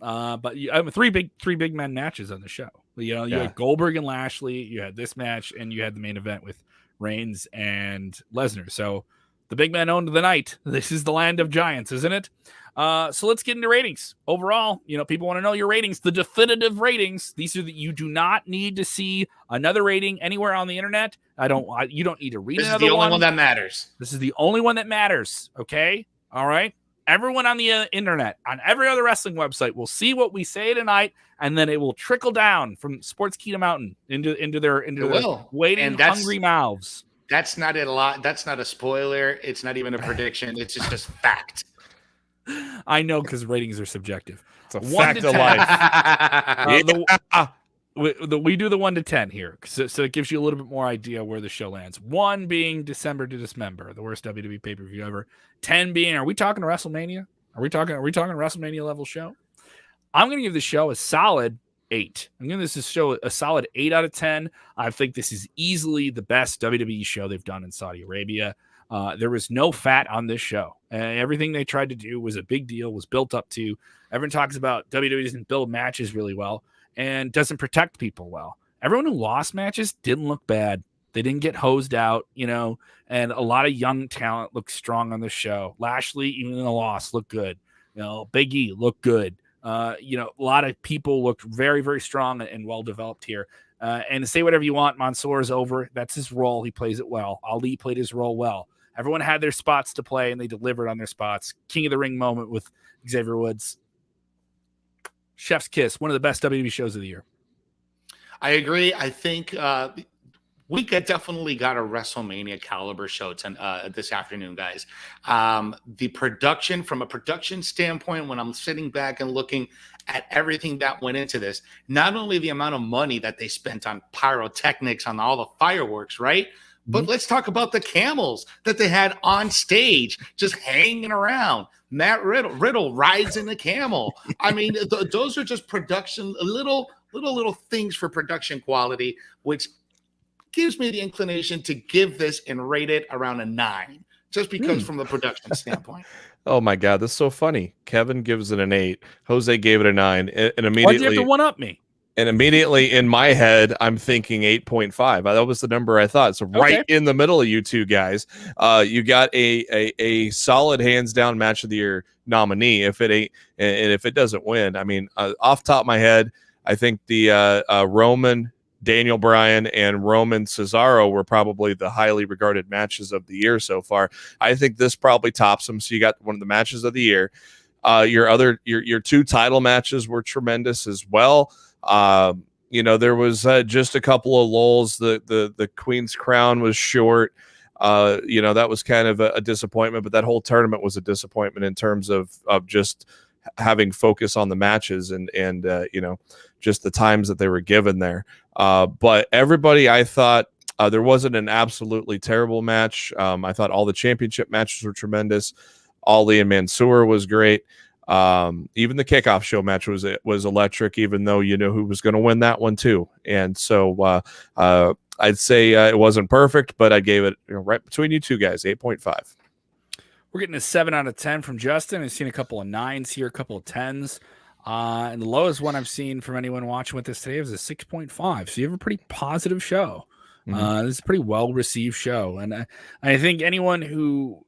But three big men matches on the show. You had Goldberg and Lashley, you had this match, and you had the main event with Reigns and Lesnar. So the big men owned the night. This is the land of giants, isn't it? So let's get into ratings. Overall, people want to know your ratings, the definitive ratings. These are you do not need to see another rating anywhere on the internet. You don't need to read another one. This is the only one that matters. This is the only one that matters. Okay. All right. Everyone on the internet, on every other wrestling website, will see what we say tonight, and then it will trickle down from Sportskeeda Mountain into their waiting, hungry mouths. That's not a lot. That's not a spoiler. It's not even a prediction. It's just fact. I know, because ratings are subjective. It's a fact of life. We do the 1 to 10 here, so it gives you a little bit more idea where the show lands. 1 being December to Dismember, the worst WWE pay-per-view ever. 10 being, are we talking WrestleMania? Are we talking WrestleMania level show? I'm going to give the show a solid 8. I'm giving this show a solid 8 out of 10. I think this is easily the best WWE show they've done in Saudi Arabia. There was no fat on this show. Everything they tried to do was a big deal, was built up to. Everyone talks about WWE doesn't build matches really well and doesn't protect people well. Everyone who lost matches didn't look bad. They didn't get hosed out, and a lot of young talent looked strong on the show. Lashley, even in the loss, looked good. Big E looked good. You know, a lot of people looked very, very strong and well developed here. And say whatever you want, Mansoor is over. That's his role. He plays it well. Ali played his role well. Everyone had their spots to play, and they delivered on their spots. King of the Ring moment with Xavier Woods. Chef's kiss. One of the best WWE shows of the year. I agree. I think we definitely got a WrestleMania caliber show this afternoon, guys. The production, from a production standpoint, when I'm sitting back and looking at everything that went into this, not only the amount of money that they spent on pyrotechnics, on all the fireworks, right? But let's talk about the camels that they had on stage, just hanging around. Matt Riddle rides in the camel. I mean, those are just production, little things for production quality, which gives me the inclination to give this and rate it around a 9, just because from the production standpoint. Oh my God, that's so funny. Kevin gives it an 8. Jose gave it a 9, and immediately. Why'd you have to one up me? And immediately in my head, I'm thinking 8.5. That was the number I thought. So right in the middle of you two guys, you got a solid hands down match of the year nominee. If it ain't, and if it doesn't win, I mean, off the top of my head, I think the Roman, Daniel Bryan, and Roman Cesaro were probably the highly regarded matches of the year so far. I think this probably tops them. So you got one of the matches of the year. Your 2 title matches were tremendous as well. You know, there was just a couple of lulls. The Queen's Crown was short. You know, that was kind of a disappointment, but that whole tournament was a disappointment in terms of just having focus on the matches and you know, just the times that they were given there. But everybody, I thought there wasn't an absolutely terrible match. I thought all the championship matches were tremendous. Ali and Mansoor was great. Even the kickoff show match was electric, even though you know who was going to win that one too. And so I'd say it wasn't perfect, but I gave it, you know, right between you two guys, 8.5. We're getting a 7 out of 10 from Justin. I've seen a couple of 9s here, a couple of 10s. And the lowest one I've seen from anyone watching with this today was a 6.5. So you have a pretty positive show. This is a pretty well-received show. And I think anyone who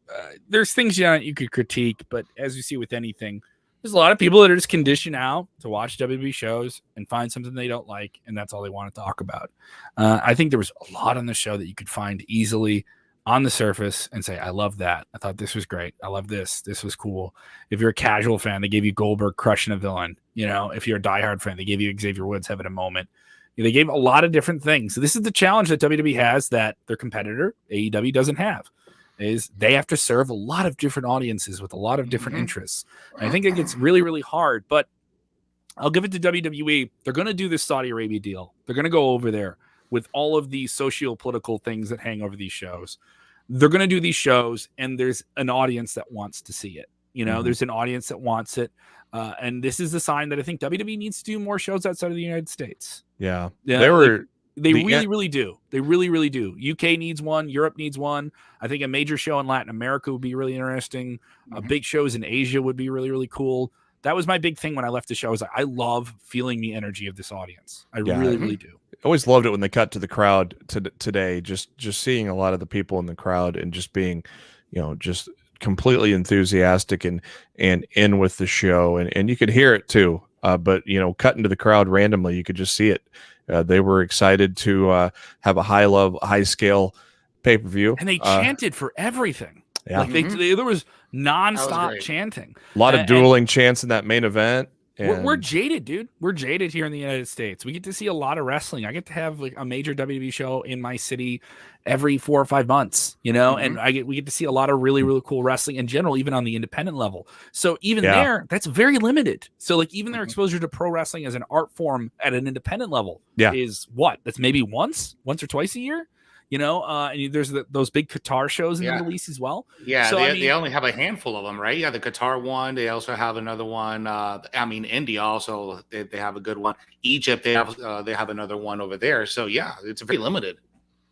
there's things you could critique, but as you see with anything, there's a lot of people that are just conditioned out to watch WWE shows and find something they don't like, and that's all they want to talk about. I think there was a lot on the show that you could find easily on the surface and say, I love that. I thought this was great. I love this. This was cool. If you're a casual fan, they gave you Goldberg crushing a villain. You know, if you're a diehard fan, they gave you Xavier Woods having a moment. They gave a lot of different things. So this is the challenge that WWE has that their competitor, AEW, doesn't have, is they have to serve a lot of different audiences with a lot of different interests. And I think it gets really, really hard, but I'll give it to WWE. They're going to do this Saudi Arabia deal. They're going to go over there with all of these socio-political things that hang over these shows. They're going to do these shows, and there's an audience that wants to see it. You know, there's an audience that wants it. And this is the sign that I think WWE needs to do more shows outside of the United States. Yeah. They really do. They really, really do. UK needs one. Europe needs one. I think a major show in Latin America would be really interesting. Big shows in Asia would be really, really cool. That was my big thing when I left the show. I was like, I love feeling the energy of this audience. I really, really do. I always loved it when they cut to the crowd today, just seeing a lot of the people in the crowd and just being, you know, just completely enthusiastic and in with the show. And you could hear it too. But, you know, cutting to the crowd randomly, you could just see it. They were excited to have a high scale pay-per-view. And they chanted for everything. Yeah. Like there was nonstop chanting. A lot of dueling chants in that main event. We're jaded, dude. We're jaded here in the United States. We get to see a lot of wrestling. I get to have like a major WWE show in my city every 4 or 5 months, you know, and we get to see a lot of really, really cool wrestling in general, even on the independent level. So even there, that's very limited. So like even their exposure to pro wrestling as an art form at an independent level is that's maybe once or twice a year. You know, and there's those big Qatar shows in the Middle East as well. Yeah, so, they only have a handful of them, right? Yeah, the Qatar one. They also have another one. India also they have a good one. Egypt they have another one over there. So yeah, it's very limited.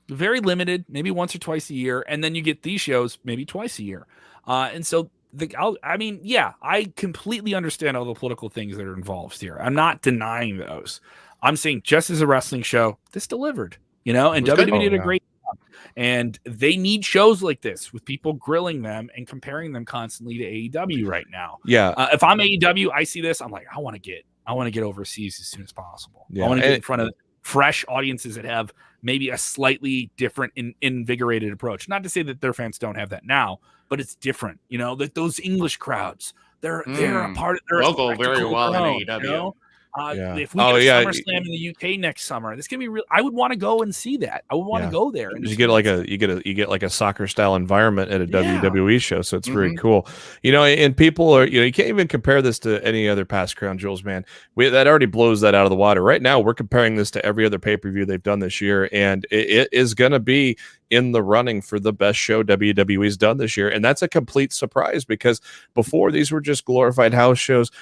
Very limited, maybe once or twice a year, and then you get these shows maybe twice a year. And so I completely understand all the political things that are involved here. I'm not denying those. I'm saying just as a wrestling show, this delivered. You know, and WWE did a great job. And they need shows like this with people grilling them and comparing them constantly to AEW right now. Yeah. If I'm AEW, I see this, I'm like, I want to get overseas as soon as possible. Yeah. I want to get in front of fresh audiences that have maybe a slightly different invigorated approach. Not to say that their fans don't have that now, but it's different. You know, that those English crowds, they're a part of their local very well crowd, in AEW. You know? If we get a SummerSlam in the UK next summer, this can be real. I would want to go and see that. I would want to go there. And you get like a soccer style environment at a WWE show, so it's very cool. You know, and people are, you can't even compare this to any other past Crown Jewels, man. That already blows that out of the water. Right now, we're comparing this to every other pay-per-view they've done this year, and it is going to be in the running for the best show WWE's done this year. And that's a complete surprise, because before, these were just glorified house shows.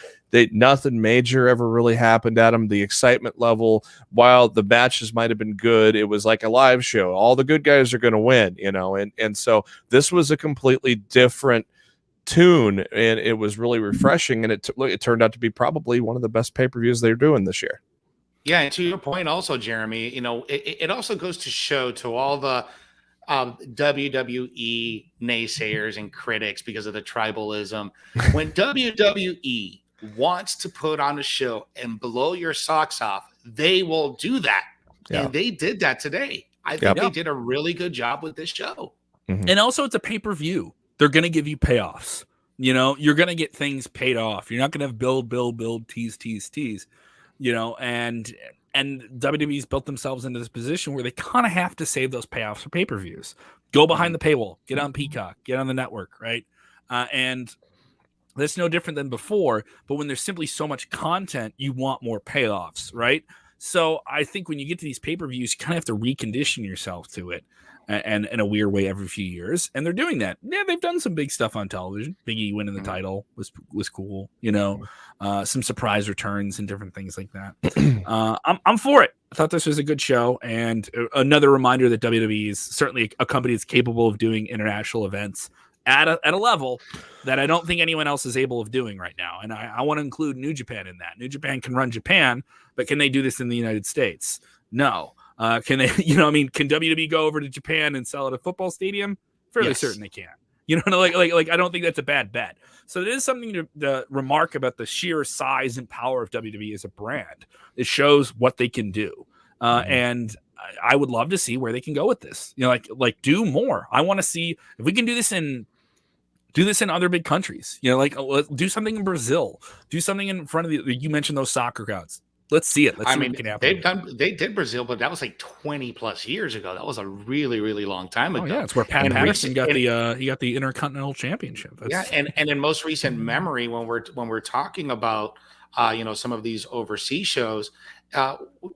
Nothing major ever really happened at them. The excitement level, while the matches might have been good, it was like a live show. All the good guys are going to win, and so this was a completely different tune, and it was really refreshing, and it turned out to be probably one of the best pay-per-views they're doing this year. Yeah, and to your point also, Jeremy, it also goes to show to all the WWE naysayers and critics because of the tribalism. When WWE wants to put on a show and blow your socks off, they will do that. Yeah. And they did that today. I think they did a really good job with this show. Mm-hmm. And also, it's a pay-per-view. They're going to give you payoffs. You're going to get things paid off. You're not going to have build, tease. And WWE's built themselves into this position where they kind of have to save those payoffs for pay-per-views. Go behind the paywall, get on Peacock, get on the network, right? And that's no different than before, but when there's simply so much content, you want more payoffs, right? So I think when you get to these pay-per-views, you kind of have to recondition yourself to it, and in a weird way every few years. And they're doing that. Yeah, they've done some big stuff on television. Big E winning the title was cool. Some surprise returns and different things like that. I'm for it. I thought this was a good show, and another reminder that WWE is certainly a company that's capable of doing international events at a level that I don't think anyone else is able of doing right now. And I want to include New Japan in that. New Japan can run Japan, but can they do this in the United States? No. Can they, can WWE go over to Japan and sell at a football stadium? Fairly certain they can. I don't think that's a bad bet. So it is something to remark about the sheer size and power of WWE as a brand. It shows what they can do. And I would love to see where they can go with this. Do more. I want to see if we can do this in other big countries. Do something in Brazil. Do something in front of you mentioned those soccer crowds. Let's see it. Let's see what can happen. They did Brazil, but that was like 20 plus years ago. That was a really, really long time ago. Yeah, it's where Pat Patterson got the Intercontinental Championship. And in most recent memory, when we're talking about some of these overseas shows,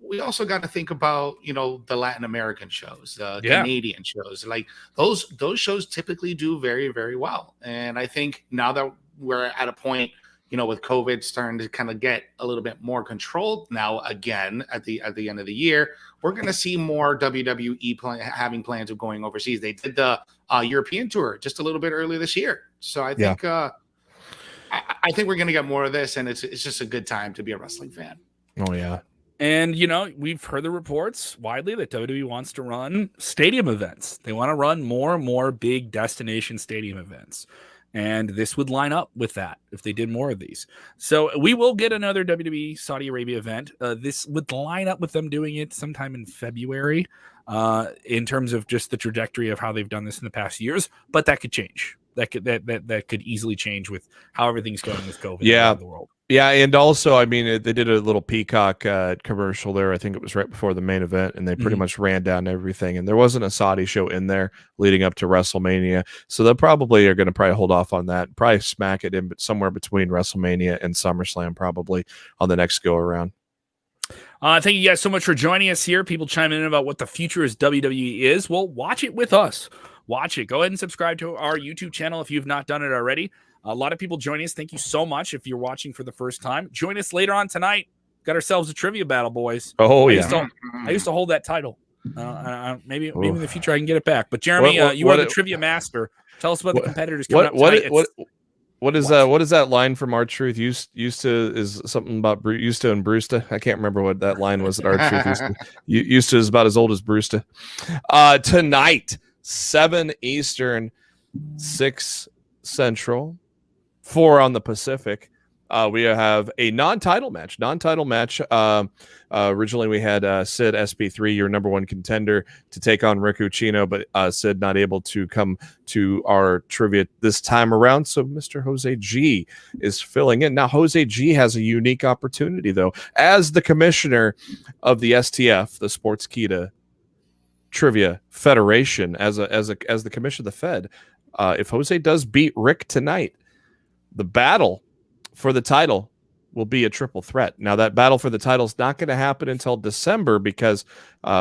we also got to think about the Latin American shows, the Canadian shows. Like those shows typically do very, very well. And I think now that we're at a point, with COVID starting to kind of get a little bit more controlled now again at the end of the year, we're going to see more WWE having plans of going overseas. They did the European tour just a little bit earlier this year. So I think I think we're going to get more of this, and it's just a good time to be a wrestling fan. Oh yeah. And we've heard the reports widely that WWE wants to run stadium events. They want to run more and more big destination stadium events. And this would line up with that if they did more of these. So we will get another WWE Saudi Arabia event. This would line up with them doing it sometime in February in terms of just the trajectory of how they've done this in the past years. But that could change. That could easily change with how everything's going with COVID around the world. Yeah, and also, they did a little Peacock commercial there. I think it was right before the main event, and they pretty much ran down everything. And there wasn't a Saudi show in there leading up to WrestleMania, so they probably are going to hold off on that. Probably smack it in, but somewhere between WrestleMania and SummerSlam, probably on the next go around. Thank you guys so much for joining us here. People chiming in about what the future is WWE is. Well, watch it with us. Watch it. Go ahead and subscribe to our YouTube channel if you've not done it already. A lot of people joining us. Thank you so much. If you're watching for the first time, join us later on tonight. Got ourselves a trivia battle, boys. Oh, I used to hold that title. Maybe in the future I can get it back. But Jeremy, you are the trivia master. Tell us about the competitors coming up tonight. What is that line from R-Truth? Used to is something about used to and Brewster. I can't remember what that line was that R-Truth used to. Used to is about as old as Brewster. Tonight, 7 Eastern, 6 Central, 4 on the Pacific. We have a non-title match. Originally, we had Sid SP3, your number 1 contender, to take on Rick Ucchino, but Sid not able to come to our trivia this time around. So Mr. Jose G is filling in. Now, Jose G has a unique opportunity, though. As the commissioner of the STF, the Sportskeeda Trivia Federation, as the commissioner of the Fed, if Jose does beat Rick tonight, the battle for the title will be a triple threat. Now, that battle for the title is not going to happen until December because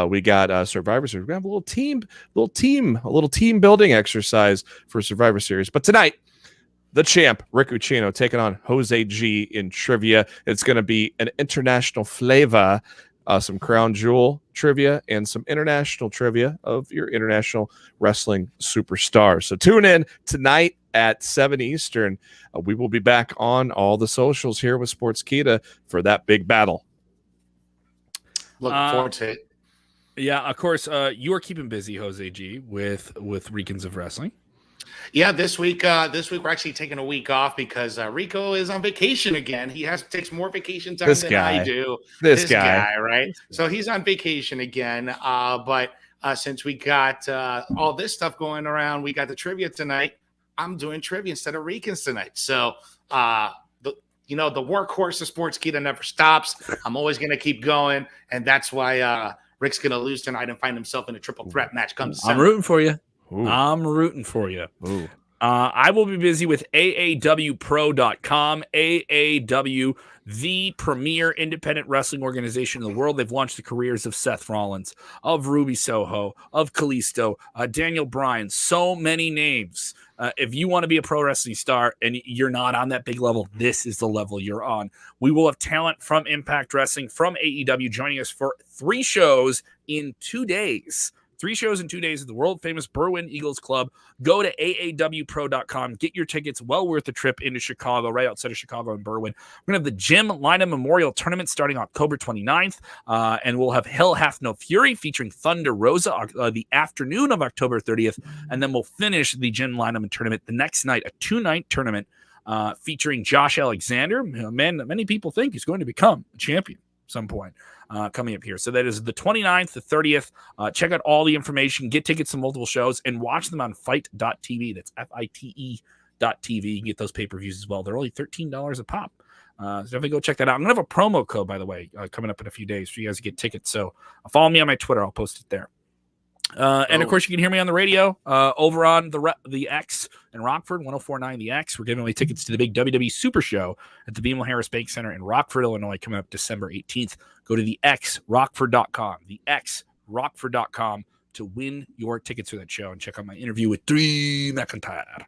we got Survivor Series. We're going to have a little team building exercise for Survivor Series. But tonight, the champ, Rick Ucchino, taking on Jose G in trivia. It's going to be an international flavor, some Crown Jewel trivia, and some international trivia of your international wrestling superstars. So tune in tonight at 7 Eastern. We will be back on all the socials here with Sportskeeda for that big battle. Looking forward to it. Yeah, of course. You are keeping busy, Jose G, with Ricans of Wrestling. Yeah, this week we're actually taking a week off because Rico is on vacation again. He takes more vacation time than I do. This guy, right? So he's on vacation again. But since we got all this stuff going around, we got the trivia tonight. I'm doing trivia instead of Ricans tonight. So the workhorse of Sportskeeda never stops. I'm always going to keep going, and that's why Rick's going to lose tonight and find himself in a triple threat match come December. I'm rooting for you. Ooh. I'm rooting for you. I will be busy with AAWPro.com. AAW, the premier independent wrestling organization in the world. They've launched the careers of Seth Rollins, of Ruby Soho, of Kalisto, Daniel Bryan, so many names. If you want to be a pro wrestling star and you're not on that big level, this is the level you're on. We will have talent from Impact Wrestling, from AEW, joining us for 3 shows in 2 days. 3 shows in 2 days at the world-famous Berwyn Eagles Club. Go to aawpro.com. Get your tickets. Well worth the trip into Chicago, right outside of Chicago and Berwyn. We're going to have the Jim Lynam Memorial Tournament starting October 29th, and we'll have Hell Hath No Fury featuring Thunder Rosa the afternoon of October 30th, and then we'll finish the Jim Lynam Tournament the next night, a 2-night tournament featuring Josh Alexander. Man, many people think he's going to become a champion at some point. Coming up here. So that is the 29th, the 30th. Check out all the information, get tickets to multiple shows, and watch them on fight.tv. That's FITE.tv. You can get those pay-per-views as well. They're only $13 a pop. So definitely go check that out. I'm going to have a promo code, by the way, coming up in a few days for you guys to get tickets. So follow me on my Twitter. I'll post it there. And of course, you can hear me on the radio over on the X in Rockford, 104.9 The X. We're giving away tickets to the big WWE Super Show at the BMO Harris Bank Center in Rockford, Illinois, coming up December 18th. Go to the xrockford.com, thexrockford.com to win your tickets for that show and check out my interview with Drew McIntyre.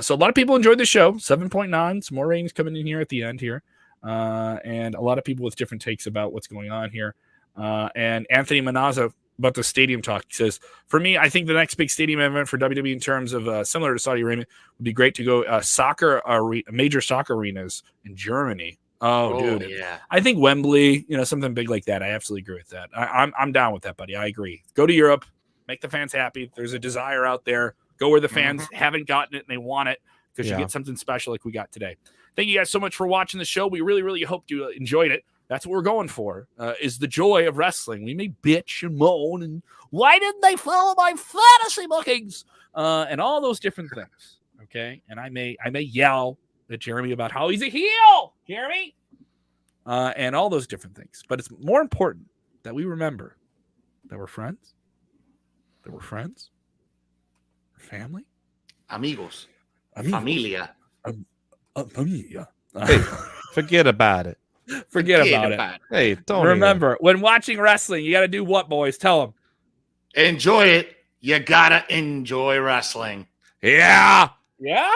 So a lot of people enjoyed the show, 7.9. Some more ratings coming in here at the end here. And a lot of people with different takes about what's going on here. And Anthony Manazza, about the stadium talk, he says, for me, I think the next big stadium event for WWE in terms of similar to Saudi Arabia would be great to go major soccer arenas in Germany. Oh, dude. Yeah. I think Wembley, something big like that. I absolutely agree with that. I'm down with that, buddy. I agree. Go to Europe, make the fans happy. There's a desire out there. Go where the fans haven't gotten it and they want it because you get something special like we got today. Thank you guys so much for watching the show. We really, really hope you enjoyed it. That's what we're going for, is the joy of wrestling. We may bitch and moan and why didn't they follow my fantasy bookings? And all those different things. Okay. And I may yell at Jeremy about how he's a heel, Jeremy. And all those different things. But it's more important that we remember that we're friends. That we're friends. We're family. Amigos. Familia. Familia. Hey, forget about it. Forget about it. Hey, don't remember when watching wrestling, you got to do what, boys? Tell them. Enjoy it. You gotta enjoy wrestling. Yeah. Yeah.